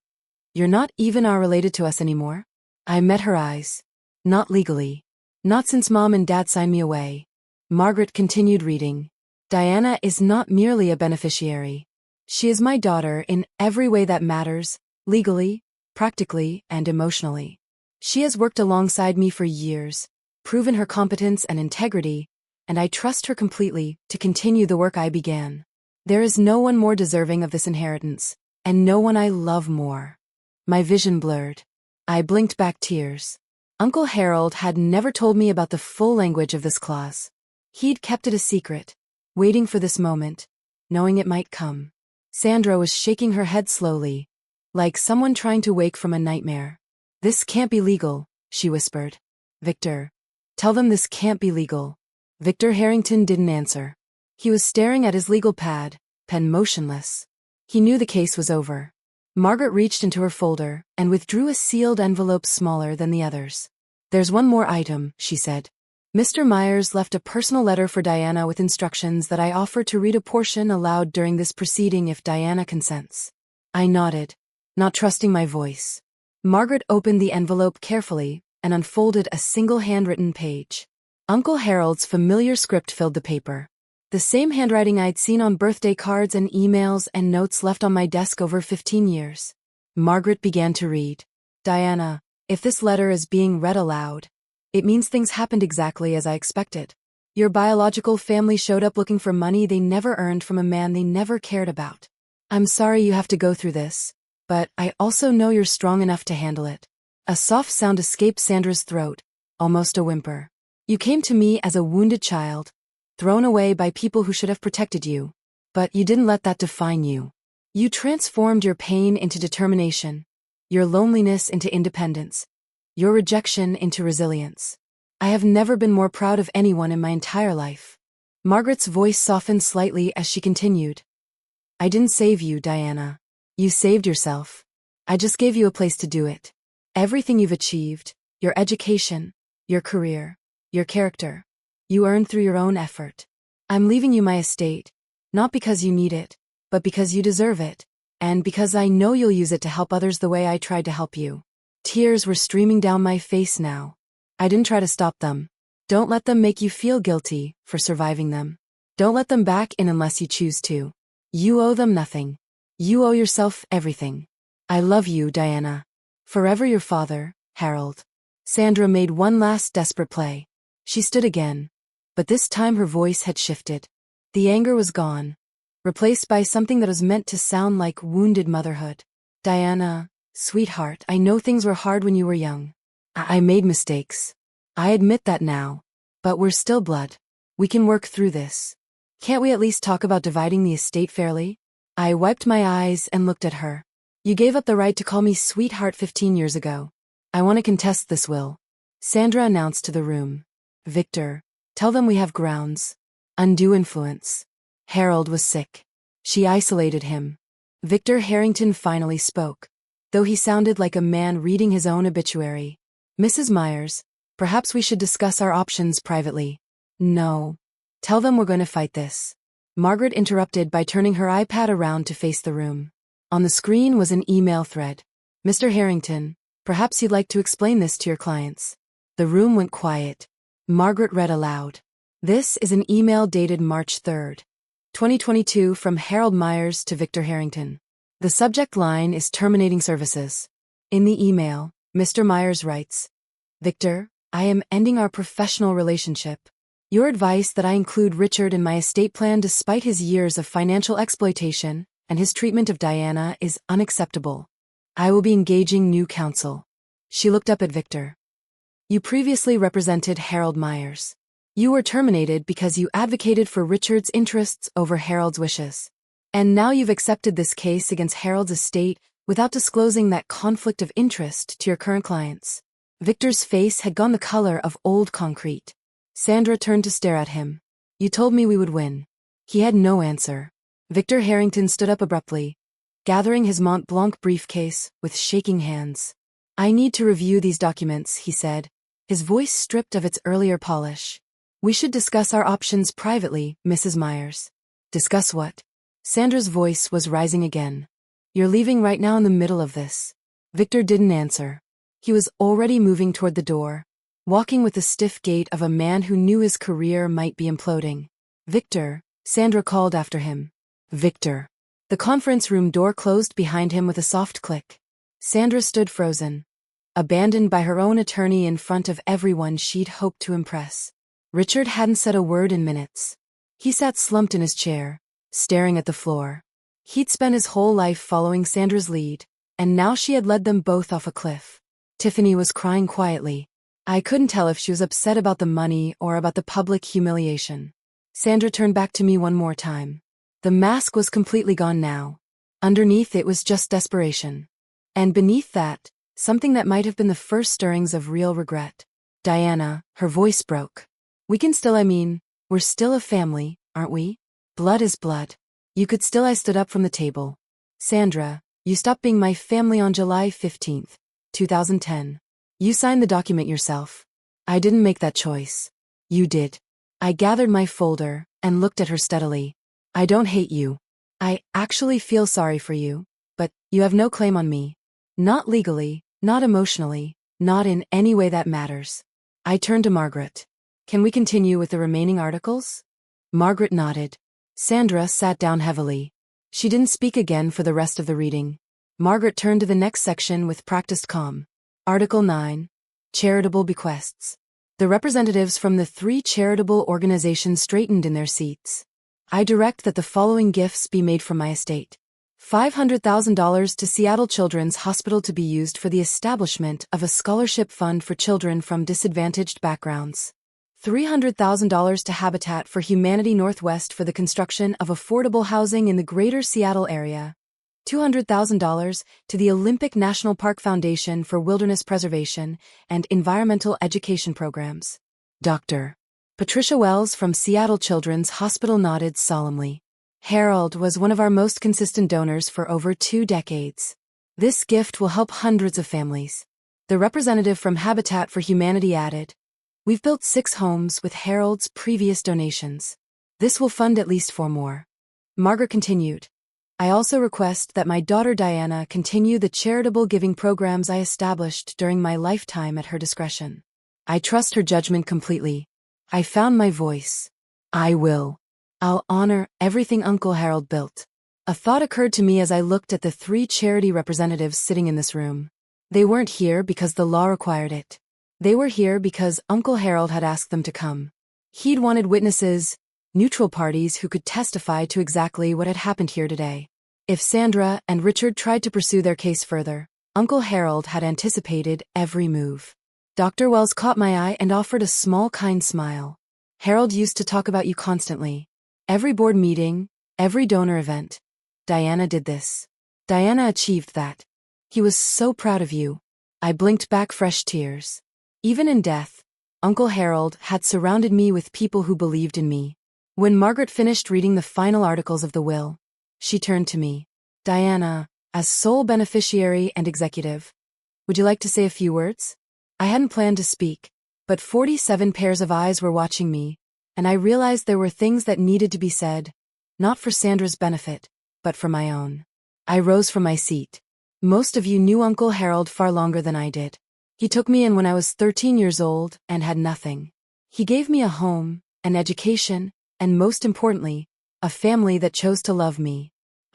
you're not even related to us anymore? I met her eyes. Not legally. Not since Mom and Dad signed me away. Margaret continued reading. Diana is not merely a beneficiary. She is my daughter in every way that matters, legally, practically, and emotionally. She has worked alongside me for years, proven her competence and integrity, and I trust her completely to continue the work I began. There is no one more deserving of this inheritance, and no one I love more. My vision blurred. I blinked back tears. Uncle Harold had never told me about the full language of this clause. He'd kept it a secret, waiting for this moment, knowing it might come. Sandra was shaking her head slowly, like someone trying to wake from a nightmare. This can't be legal, she whispered. Victor. Tell them this can't be legal. Victor Harrington didn't answer. He was staring at his legal pad, pen motionless. He knew the case was over. Margaret reached into her folder and withdrew a sealed envelope smaller than the others. There's one more item, she said. Mr. Myers left a personal letter for Diana with instructions that I offer to read a portion aloud during this proceeding if Diana consents. I nodded. not trusting my voice. Margaret opened the envelope carefully and unfolded a single handwritten page. Uncle Harold's familiar script filled the paper. The same handwriting I'd seen on birthday cards and emails and notes left on my desk over 15 years. Margaret began to read. Diana, if this letter is being read aloud, it means things happened exactly as I expected. Your biological family showed up looking for money they never earned from a man they never cared about. I'm sorry you have to go through this, but I also know you're strong enough to handle it. A soft sound escaped Sandra's throat, almost a whimper. You came to me as a wounded child, thrown away by people who should have protected you. But you didn't let that define you. You transformed your pain into determination, your loneliness into independence, your rejection into resilience. I have never been more proud of anyone in my entire life. Margaret's voice softened slightly as she continued. I didn't save you, Diana. You saved yourself. I just gave you a place to do it. Everything you've achieved, your education, your career, your character, you earned through your own effort. I'm leaving you my estate, not because you need it, but because you deserve it, and because I know you'll use it to help others the way I tried to help you. Tears were streaming down my face now. I didn't try to stop them. Don't let them make you feel guilty for surviving them. Don't let them back in unless you choose to. You owe them nothing. You owe yourself everything. I love you, Diana. Forever your father, Harold. Sandra made one last desperate play. She stood again, but this time her voice had shifted. The anger was gone, replaced by something that was meant to sound like wounded motherhood. Diana, sweetheart, I know things were hard when you were young. I made mistakes. I admit that now. But we're still blood. We can work through this. Can't we at least talk about dividing the estate fairly? I wiped my eyes and looked at her. You gave up the right to call me sweetheart 15 years ago. I want to contest this will. Sandra announced to the room. Victor, tell them we have grounds. Undue influence. Harold was sick. She isolated him. Victor Harrington finally spoke, though he sounded like a man reading his own obituary. Mrs. Myers, perhaps we should discuss our options privately. No. Tell them we're going to fight this. Margaret interrupted by turning her iPad around to face the room. On the screen was an email thread. Mr. Harrington, perhaps you'd like to explain this to your clients. The room went quiet. Margaret read aloud. This is an email dated March 3rd, 2022 from Harold Myers to Victor Harrington. The subject line is terminating services. In the email, Mr. Myers writes, Victor, I am ending our professional relationship. Your advice that I include Richard in my estate plan despite his years of financial exploitation and his treatment of Diana is unacceptable. I will be engaging new counsel. She looked up at Victor. You previously represented Harold Myers. You were terminated because you advocated for Richard's interests over Harold's wishes. And now you've accepted this case against Harold's estate without disclosing that conflict of interest to your current clients. Victor's face had gone the color of old concrete. Sandra turned to stare at him. You told me we would win. He had no answer. Victor Harrington stood up abruptly, gathering his Mont Blanc briefcase with shaking hands. I need to review these documents, he said, his voice stripped of its earlier polish. We should discuss our options privately, Mrs. Myers. Discuss what? Sandra's voice was rising again. You're leaving right now in the middle of this. Victor didn't answer. He was already moving toward the door, walking with the stiff gait of a man who knew his career might be imploding. Victor, Sandra called after him. Victor. The conference room door closed behind him with a soft click. Sandra stood frozen, abandoned by her own attorney in front of everyone she'd hoped to impress. Richard hadn't said a word in minutes. He sat slumped in his chair, staring at the floor. He'd spent his whole life following Sandra's lead, and now she had led them both off a cliff. Tiffany was crying quietly. I couldn't tell if she was upset about the money or about the public humiliation. Sandra turned back to me one more time. The mask was completely gone now. Underneath it was just desperation. And beneath that, something that might have been the first stirrings of real regret. Diana, her voice broke. We can still, we're still a family, aren't we? Blood is blood. You could still. I stood up from the table. Sandra, you stopped being my family on July 15th, 2010. You signed the document yourself. I didn't make that choice. You did. I gathered my folder and looked at her steadily. I don't hate you. I actually feel sorry for you, but You have no claim on me. Not legally, not emotionally, not in any way that matters. I turned to Margaret. Can we continue with the remaining articles? Margaret nodded. Sandra sat down heavily. She didn't speak again for the rest of the reading. Margaret turned to the next section with practiced calm. Article 9. Charitable bequests. The representatives from the 3 charitable organizations straightened in their seats. I direct that the following gifts be made from my estate. $500,000 to Seattle Children's Hospital to be used for the establishment of a scholarship fund for children from disadvantaged backgrounds. $300,000 to Habitat for Humanity Northwest for the construction of affordable housing in the greater Seattle area. $200,000 to the Olympic National Park Foundation for Wilderness Preservation and Environmental Education Programs. Dr. Patricia Wells from Seattle Children's Hospital nodded solemnly. Harold was one of our most consistent donors for over 2 decades. This gift will help hundreds of families. The representative from Habitat for Humanity added, We've built 6 homes with Harold's previous donations. This will fund at least 4 more. Margaret continued, I also request that my daughter Diana continue the charitable giving programs I established during my lifetime at her discretion. I trust her judgment completely. I found my voice. I'll honor everything Uncle Harold built. A thought occurred to me as I looked at the 3 charity representatives sitting in this room. They weren't here because the law required it. They were here because Uncle Harold had asked them to come. He'd wanted witnesses, neutral parties who could testify to exactly what had happened here today. If Sandra and Richard tried to pursue their case further, Uncle Harold had anticipated every move. Dr. Wells caught my eye and offered a small, kind smile. Harold used to talk about you constantly. Every board meeting, every donor event. Diana did this. Diana achieved that. He was so proud of you. I blinked back fresh tears. Even in death, Uncle Harold had surrounded me with people who believed in me. When Margaret finished reading the final articles of the will, she turned to me. Diana, as sole beneficiary and executive, would you like to say a few words? I hadn't planned to speak, but 47 pairs of eyes were watching me, and I realized there were things that needed to be said, not for Sandra's benefit, but for my own. I rose from my seat. Most of you knew Uncle Harold far longer than I did. He took me in when I was 13 years old and had nothing. He gave me a home, an education, and most importantly, a family that chose to love me.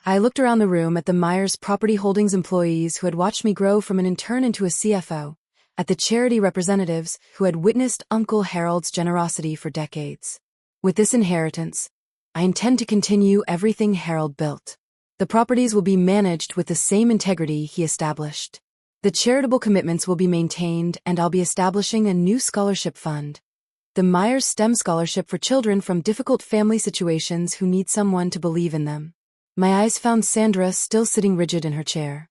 I looked around the room at the Myers Property Holdings employees who had watched me grow from an intern into a CFO, at the charity representatives who had witnessed Uncle Harold's generosity for decades. With this inheritance, I intend to continue everything Harold built. The properties will be managed with the same integrity he established. The charitable commitments will be maintained, and I'll be establishing a new scholarship fund. The Myers STEM Scholarship for children from difficult family situations who need someone to believe in them. My eyes found Sandra still sitting rigid in her chair.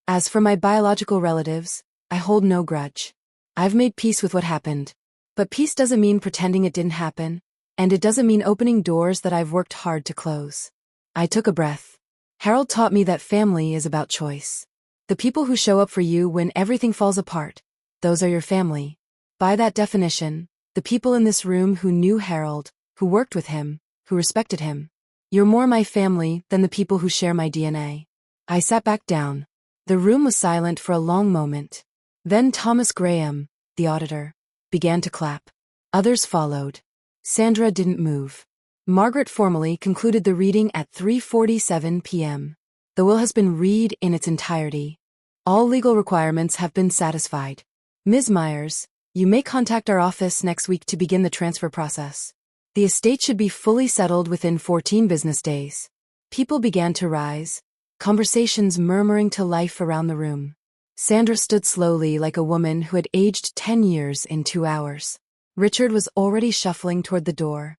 As for my biological relatives, I hold no grudge. I've made peace with what happened. But peace doesn't mean pretending it didn't happen, and it doesn't mean opening doors that I've worked hard to close. I took a breath. Harold taught me that family is about choice. The people who show up for you when everything falls apart, those are your family. By that definition, the people in this room who knew Harold, who worked with him, who respected him. You're more my family than the people who share my DNA. I sat back down. The room was silent for a long moment. Then Thomas Graham, the auditor, began to clap. Others followed. Sandra didn't move. Margaret formally concluded the reading at 3:47 p.m. The will has been read in its entirety. All legal requirements have been satisfied. Ms. Myers, you may contact our office next week to begin the transfer process. The estate should be fully settled within 14 business days. People began to rise, conversations murmuring to life around the room. Sandra stood slowly like a woman who had aged 10 years in 2 hours. Richard was already shuffling toward the door,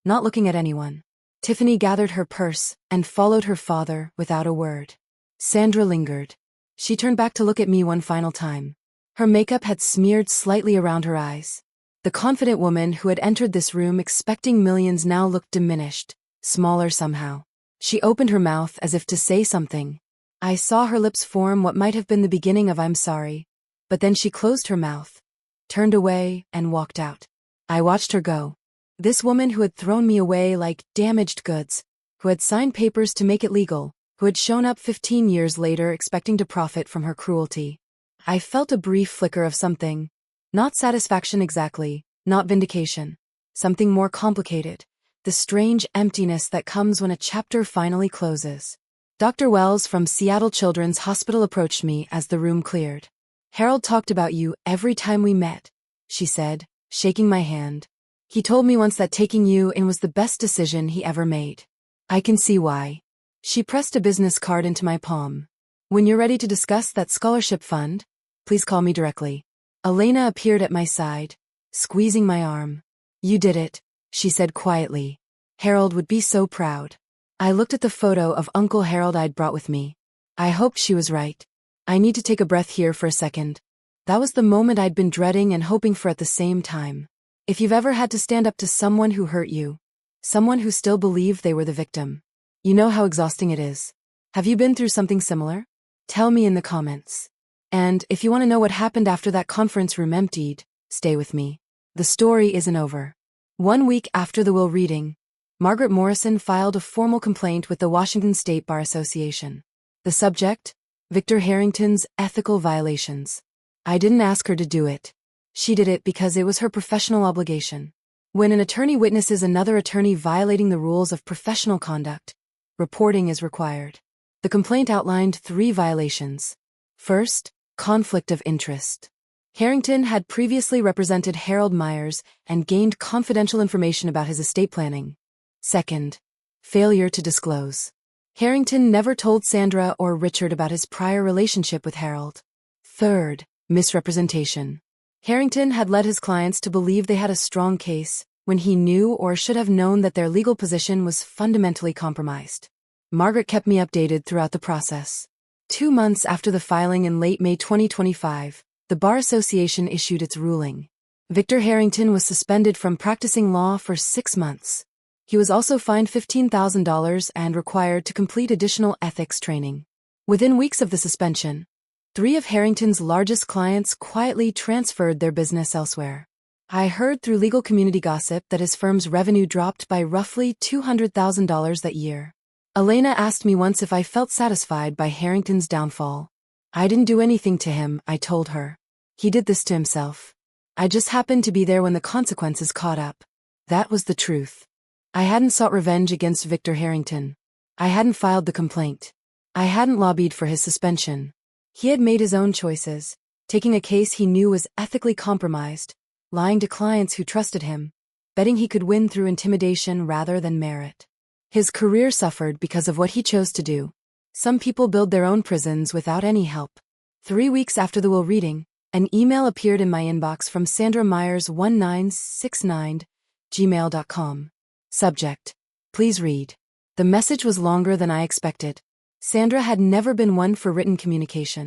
not looking at anyone. Tiffany gathered her purse and followed her father without a word. Sandra lingered. She turned back to look at me one final time. Her makeup had smeared slightly around her eyes. The confident woman who had entered this room expecting millions now looked diminished, smaller somehow. She opened her mouth as if to say something. I saw her lips form what might have been the beginning of "I'm sorry," but then she closed her mouth, turned away, and walked out. I watched her go. This woman who had thrown me away like damaged goods, who had signed papers to make it legal, who had shown up 15 years later expecting to profit from her cruelty. I felt a brief flicker of something. Not satisfaction exactly, not vindication. Something more complicated. The strange emptiness that comes when a chapter finally closes. Dr. Wells from Seattle Children's Hospital approached me as the room cleared. "Harold talked about you every time we met," she said, shaking my hand. "He told me once that taking you in was the best decision he ever made. I can see why." She pressed a business card into my palm. "When you're ready to discuss that scholarship fund, please call me directly." Elena appeared at my side, squeezing my arm. "You did it," she said quietly. "Harold would be so proud." I looked at the photo of Uncle Harold I'd brought with me. I hoped she was right. I need to take a breath here for a second. That was the moment I'd been dreading and hoping for at the same time. If you've ever had to stand up to someone who hurt you, someone who still believed they were the victim, you know how exhausting it is. Have you been through something similar? Tell me in the comments. And if you want to know what happened after that conference room emptied, stay with me. The story isn't over. 1 week after the will reading, Margaret Morrison filed a formal complaint with the Washington State Bar Association. The subject? Victor Harrington's ethical violations. I didn't ask her to do it. She did it because it was her professional obligation. When an attorney witnesses another attorney violating the rules of professional conduct, reporting is required. The complaint outlined 3 violations. First, conflict of interest. Harrington had previously represented Harold Myers and gained confidential information about his estate planning. Second, failure to disclose. Harrington never told Sandra or Richard about his prior relationship with Harold. Third, misrepresentation. Harrington had led his clients to believe they had a strong case, when he knew or should have known that their legal position was fundamentally compromised. Margaret kept me updated throughout the process. 2 months after the filing in late May 2025, the Bar Association issued its ruling. Victor Harrington was suspended from practicing law for 6 months. He was also fined $15,000 and required to complete additional ethics training. Within weeks of the suspension, 3 of Harrington's largest clients quietly transferred their business elsewhere. I heard through legal community gossip that his firm's revenue dropped by roughly $200,000 that year. Elena asked me once if I felt satisfied by Harrington's downfall. I didn't do anything to him, I told her. He did this to himself. I just happened to be there when the consequences caught up. That was the truth. I hadn't sought revenge against Victor Harrington. I hadn't filed the complaint. I hadn't lobbied for his suspension. He had made his own choices, taking a case he knew was ethically compromised, lying to clients who trusted him, betting he could win through intimidation rather than merit. His career suffered because of what he chose to do. Some people build their own prisons without any help. 3 weeks after the will reading, an email appeared in my inbox from Sandra Myers 1969@gmail.com. Subject: please read. The message was longer than I expected. Sandra had never been one for written communication.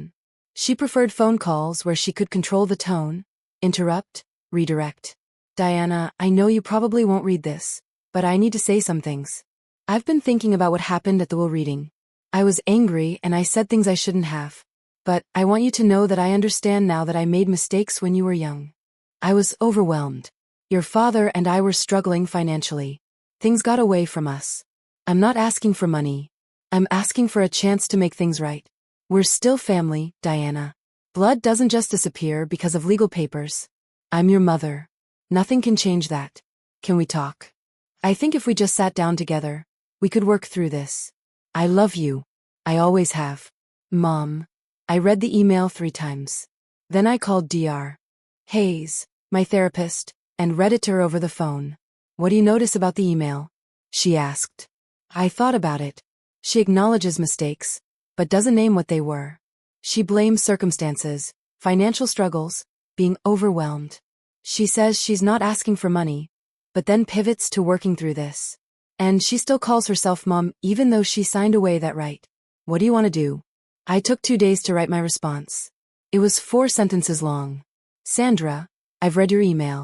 She preferred phone calls where she could control the tone, interrupt, redirect. "Diana, I know you probably won't read this, but I need to say some things. I've been thinking about what happened at the will reading. I was angry and I said things I shouldn't have. But I want you to know that I understand now that I made mistakes when you were young. I was overwhelmed. Your father and I were struggling financially. Things got away from us. I'm not asking for money. I'm asking for a chance to make things right. We're still family, Diana. Blood doesn't just disappear because of legal papers. I'm your mother. Nothing can change that. Can we talk? I think if we just sat down together, we could work through this. I love you. I always have. Mom." I read the email 3 times. Then I called Dr. Hayes, my therapist, and read it to her over the phone. "What do you notice about the email?" she asked. I thought about it. She acknowledges mistakes, but doesn't name what they were. She blames circumstances, financial struggles, being overwhelmed. She says she's not asking for money, but then pivots to working through this. And she still calls herself Mom even though she signed away that right. What do you want to do? I took 2 days to write my response. It was 4 sentences long. "Sandra, I've read your email.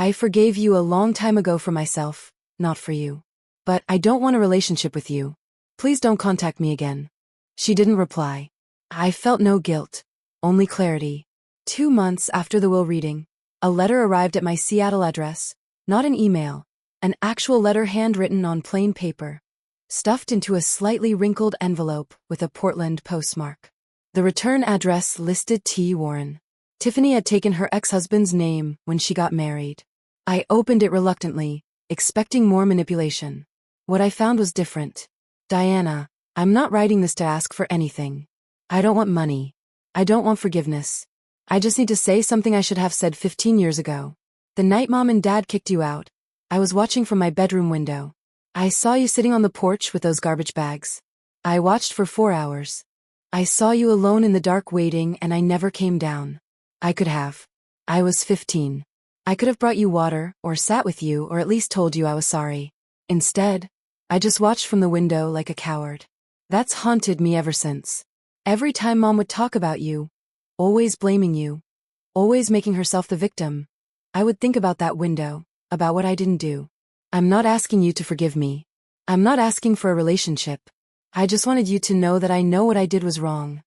I forgave you a long time ago for myself, not for you. But I don't want a relationship with you. Please don't contact me again." She didn't reply. I felt no guilt, only clarity. 2 months after the will reading, a letter arrived at my Seattle address, not an email, an actual letter handwritten on plain paper. stuffed into a slightly wrinkled envelope with a Portland postmark. The return address listed T. Warren. Tiffany had taken her ex-husband's name when she got married. I opened it reluctantly, expecting more manipulation. What I found was different. Diana, I'm not writing this to ask for anything. I don't want money. I don't want forgiveness. I just need to say something I should have said 15 years ago. The night Mom and Dad kicked you out, I was watching from my bedroom window. I saw you sitting on the porch with those garbage bags. I watched for 4 hours. I saw you alone in the dark waiting and I never came down. I could have. I was 15. I could have brought you water, or sat with you, or at least told you I was sorry. Instead, I just watched from the window like a coward. That's haunted me ever since. Every time Mom would talk about you, always blaming you, always making herself the victim, I would think about that window, about what I didn't do. I'm not asking you to forgive me. I'm not asking for a relationship. I just wanted you to know that I know what I did was wrong.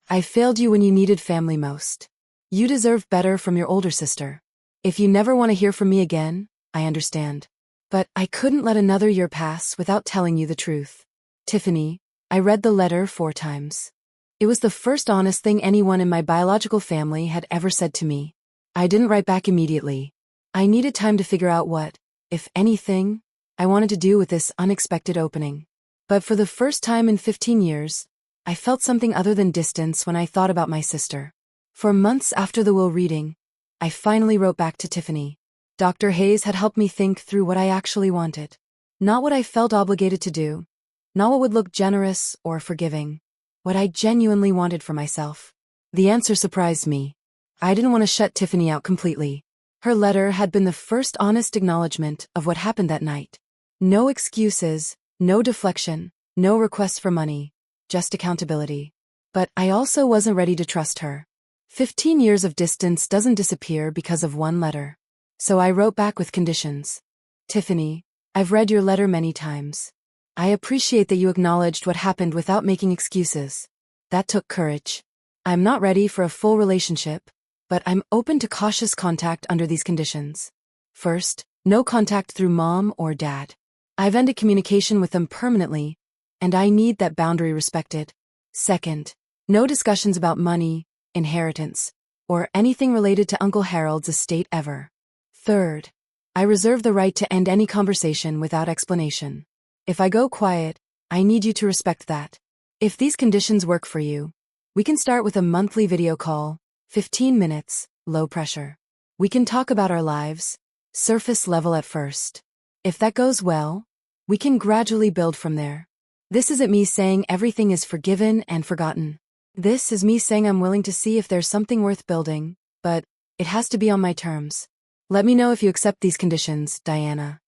I failed you when you needed family most. You deserve better from your older sister. If you never want to hear from me again, I understand. But I couldn't let another year pass without telling you the truth. Tiffany, I read the letter 4 times. It was the first honest thing anyone in my biological family had ever said to me. I didn't write back immediately. I needed time to figure out what, if anything, I wanted to do with this unexpected opening. But for the first time in 15 years, I felt something other than distance when I thought about my sister. For months after the will reading, I finally wrote back to Tiffany. Dr. Hayes had helped me think through what I actually wanted. Not what I felt obligated to do. Not what would look generous or forgiving. What I genuinely wanted for myself. The answer surprised me. I didn't want to shut Tiffany out completely. Her letter had been the first honest acknowledgement of what happened that night. No excuses, no deflection, no requests for money, just accountability. But I also wasn't ready to trust her. 15 years of distance doesn't disappear because of one letter. So I wrote back with conditions. Tiffany, I've read your letter many times. I appreciate that you acknowledged what happened without making excuses. That took courage. I'm not ready for a full relationship, but I'm open to cautious contact under these conditions. First, no contact through Mom or Dad. I've ended communication with them permanently, and I need that boundary respected. Second, no discussions about money, inheritance, or anything related to Uncle Harold's estate ever. Third, I reserve the right to end any conversation without explanation. If I go quiet, I need you to respect that. If these conditions work for you, we can start with a monthly video call, 15 minutes, low pressure. We can talk about our lives, surface level at first. If that goes well, we can gradually build from there. This isn't me saying everything is forgiven and forgotten. This is me saying I'm willing to see if there's something worth building, but it has to be on my terms. Let me know if you accept these conditions, Diana.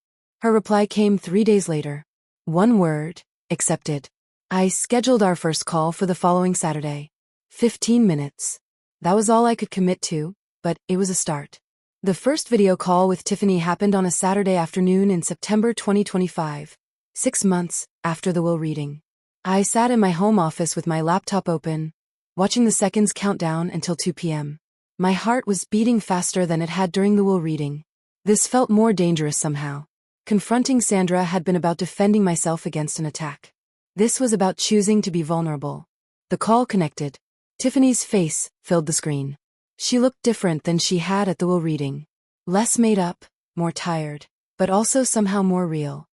Her reply came 3 days later. One word, accepted. I scheduled our first call for the following Saturday. 15 minutes. That was all I could commit to, but it was a start. The first video call with Tiffany happened on a Saturday afternoon in September 2025, 6 months after the will reading. I sat in my home office with my laptop open, watching the seconds count down until 2 p.m. My heart was beating faster than it had during the will reading. This felt more dangerous somehow. Confronting Sandra had been about defending myself against an attack. This was about choosing to be vulnerable. The call connected. Tiffany's face filled the screen. She looked different than she had at the will reading. Less made up, more tired, but also somehow more real.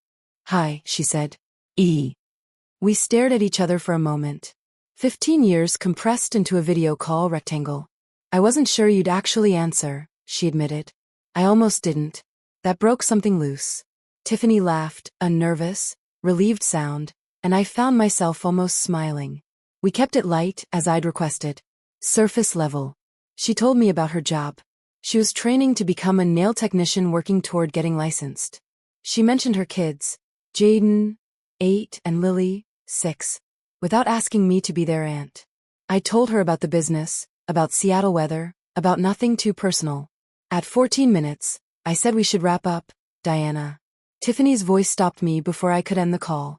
Hi, she said. We stared at each other for a moment. 15 years compressed into a video call rectangle. I wasn't sure you'd actually answer, she admitted. I almost didn't. That broke something loose. Tiffany laughed, a nervous, relieved sound, and I found myself almost smiling. We kept it light, as I'd requested. Surface level. She told me about her job. She was training to become a nail technician working toward getting licensed. She mentioned her kids, Jaden, 8, and Lily, 6, without asking me to be their aunt. I told her about the business, about Seattle weather, about nothing too personal. At 14 minutes, I said we should wrap up, Diana. Tiffany's voice stopped me before I could end the call.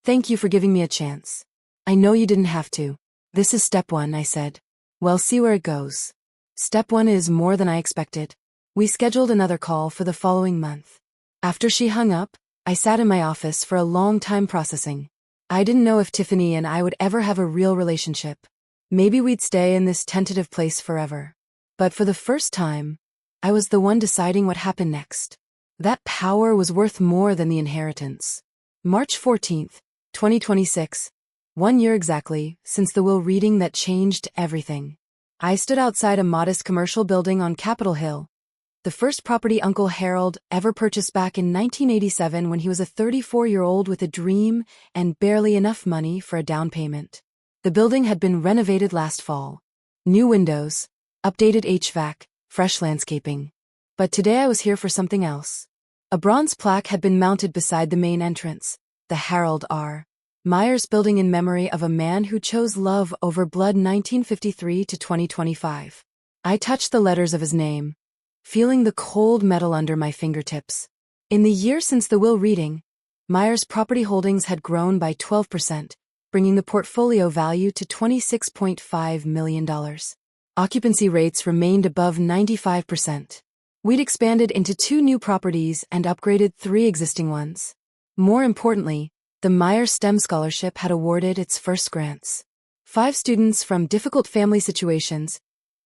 Thank you for giving me a chance. I know you didn't have to. This is step 1, I said. Well, see where it goes. Step 1 is more than I expected. We scheduled another call for the following month. After she hung up, I sat in my office for a long time processing. I didn't know if Tiffany and I would ever have a real relationship. Maybe we'd stay in this tentative place forever. But for the first time, I was the one deciding what happened next. That power was worth more than the inheritance. March 14th, 2026. 1 year exactly since the will reading that changed everything. I stood outside a modest commercial building on Capitol Hill, the first property Uncle Harold ever purchased back in 1987 when he was a 34-year-old with a dream and barely enough money for a down payment. The building had been renovated last fall. New windows, updated HVAC, fresh landscaping. But today I was here for something else. A bronze plaque had been mounted beside the main entrance, the Harold R. Myers Building in memory of a man who chose love over blood 1953 to 2025. I touched the letters of his name, feeling the cold metal under my fingertips. In the year since the will reading, Myers' property holdings had grown by 12%, bringing the portfolio value to $26.5 million. Occupancy rates remained above 95%. We'd expanded into 2 new properties and upgraded 3 existing ones. More importantly, the Myers STEM Scholarship had awarded its first grants. 5 students from difficult family situations,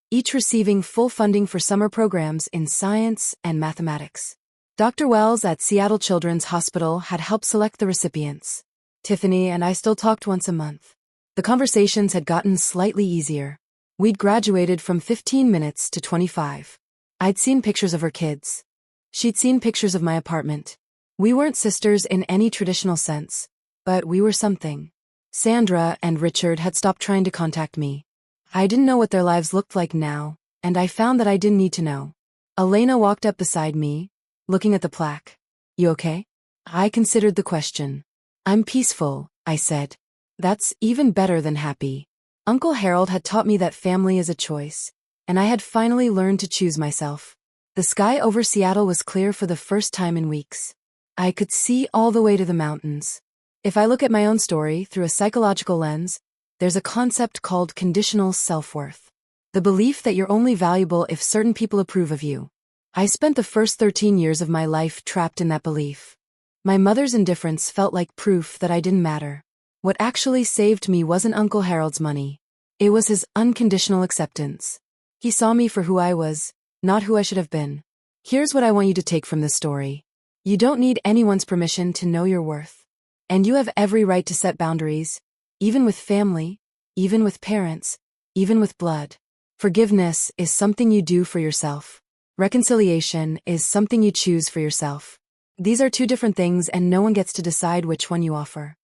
each receiving full funding for summer programs in science and mathematics. Dr. Wells at Seattle Children's Hospital had helped select the recipients. Tiffany and I still talked once a month. The conversations had gotten slightly easier. We'd graduated from 15 minutes to 25. I'd seen pictures of her kids. She'd seen pictures of my apartment. We weren't sisters in any traditional sense, but we were something. Sandra and Richard had stopped trying to contact me. I didn't know what their lives looked like now, and I found that I didn't need to know. Elena walked up beside me, looking at the plaque. "You okay?" I considered the question. "I'm peaceful," I said. "That's even better than happy." Uncle Harold had taught me that family is a choice, and I had finally learned to choose myself. The sky over Seattle was clear for the first time in weeks. I could see all the way to the mountains. If I look at my own story through a psychological lens, there's a concept called conditional self-worth. The belief that you're only valuable if certain people approve of you. I spent the first 13 years of my life trapped in that belief. My mother's indifference felt like proof that I didn't matter. What actually saved me wasn't Uncle Harold's money. It was his unconditional acceptance. He saw me for who I was, not who I should have been. Here's what I want you to take from this story. You don't need anyone's permission to know your worth. And you have every right to set boundaries, even with family, even with parents, even with blood. Forgiveness is something you do for yourself. Reconciliation is something you choose for yourself. These are 2 different things and no one gets to decide which one you offer.